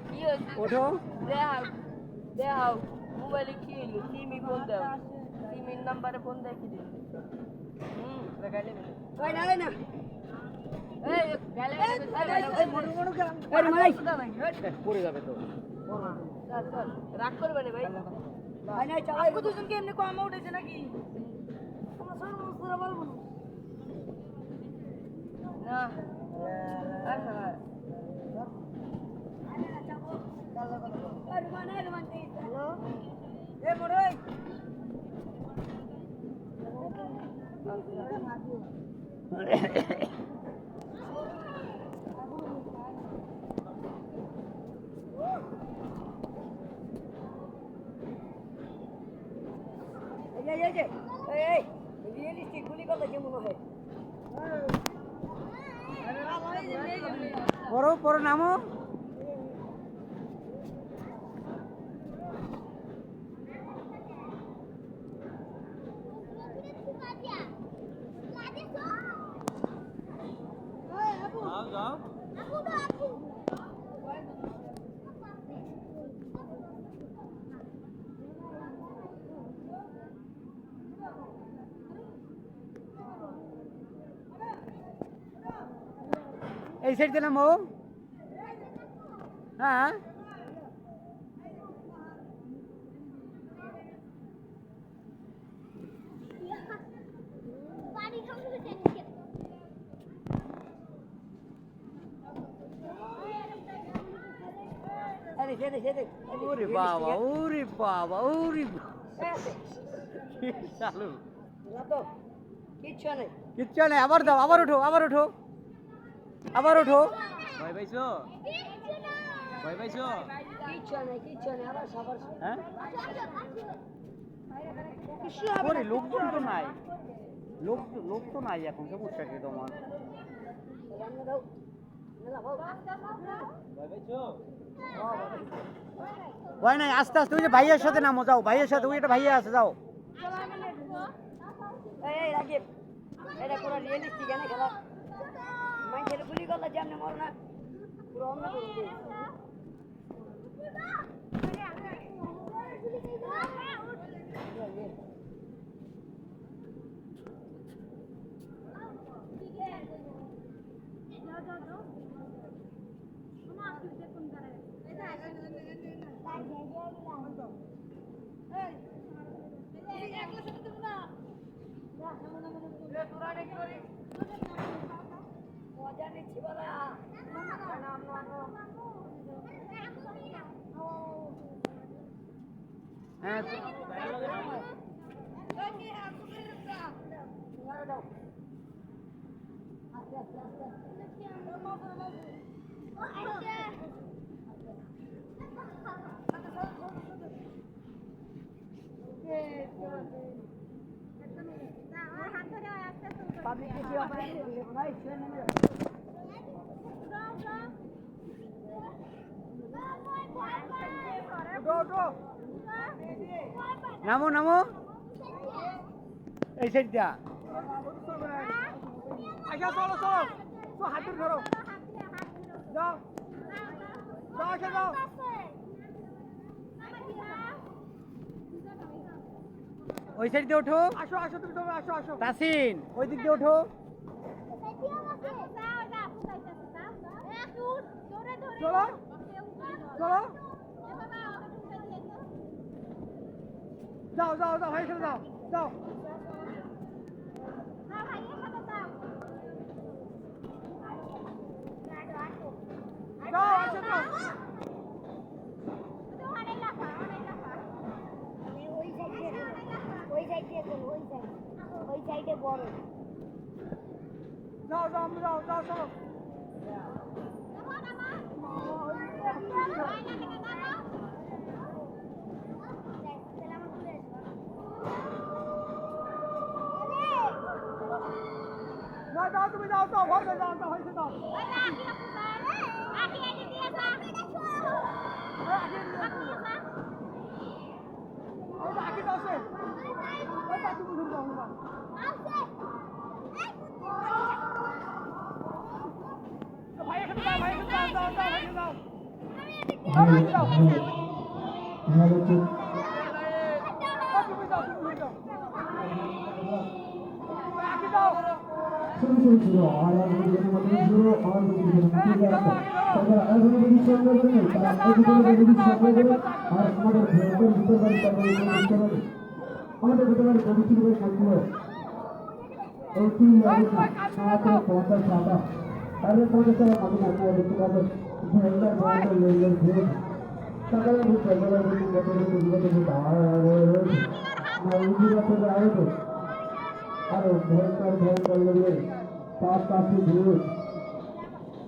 কি হয়েছে? ওঠো। দেখাও মোবাইলে কি হইলো? সিমি ফোন দাও, সিমির নাম্বারে ফোন দেখি দিন। গালে ওই না না এই গালে পড়ে যাবে তো। রাগ করবে না ভাই। ভাই নাই চালাই আপনি দুজনকে এমনি কম উঠেছে নাকি? না রিয়েলিস্টিক গুলি করলে কেমন হয়? পড়ো পড়ো নামো। এই সাইড দিয়ে নামো। হ্যাঁ ওরে বাবা ওরে বাবা ওরে চালু কিচ্ছু নেই। আবার দাও, আবার ওঠো, আবার ওঠো, আবার ওঠো। ভয় পাইছো? ভয় পাইছো? হ্যাঁ ওরে লোকজন তো নাই, লোক তো নাই এখন। সমস্যা কি তোমার? ভয় নাই, আস্তে আস্তে। ওই যে ভাইয়ের সাথে নামো, যাও ভাইয়ের সাথে। ওই একটা ভাইয়া আছে, যাও। এটা পুরো রিয়েলিস্টিক না খেলা। মাইন্ডের গুলি করলে যেমন মর না পুরো অন্য করতে। মজা নিচ্ছি বলা। হ্যাঁ নামো নামো। এই সাইড দিয়া। আচ্ছা চলো চলো, তো হাত ধরো, যাও যাও, আসো যাও। ওই সাইড দিয়ে ওঠো। আসো আসো, তুমি সবাই আসো আসো। তাসিন ওই দিক দিয়ে ওঠো। চলো চলো, যাও যাও যাও, ভাই সাথে যাও যাও। যাও আসো যাও। ওই সাইডে বড় যাও যাও যাও যাও চলো। যাও তুমি যাও যাও, ঘরে যাও যাও, হয়েছে যাও। আগে যাও সে তুমি ঘুরে যাও। ভাই এখানে যাও, ভাই এখানে যাও যাও যাও, ভাই যাও। আমাদের ভিতরে পবিত্র থাকলো এই 3 সাথে 50 টাকা তাহলে 50 টাকা আমি না করে দিতে পারবো ভেন্ডার ভেন্ডার লেনদেন দিয়ে সকালে ভিতরে বলে দিতে কত দিতে দাঁড়ায় না উজিরা তো দাঁড়ায় তো আর ভেন্ডার ভেন্ডার লেনদেন 5 দিয়ে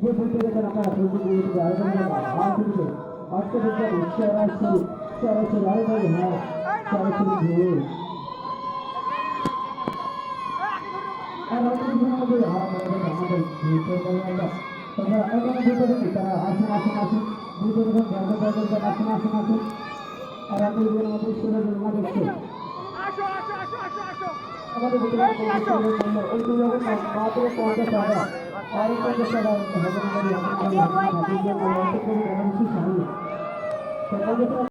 যে ভিতরে আমরা আপনি দিয়ে দাঁড়ায় না আর দিতে আজকে ভিতরে সরাসরি দাঁড়ায় না সরাসরি দিয়ে আর আপনি আমাদের আমাদের ভিতরে বললাম তোমরা এখানে ভিতরে কি তারা আসুন ভিতরে আসুন আর আপনি আমাদের সুরের আমাদের আমাদের ভিতরে ওই দুটো মাত্র 50 টাকা আর 50 টাকা হবে না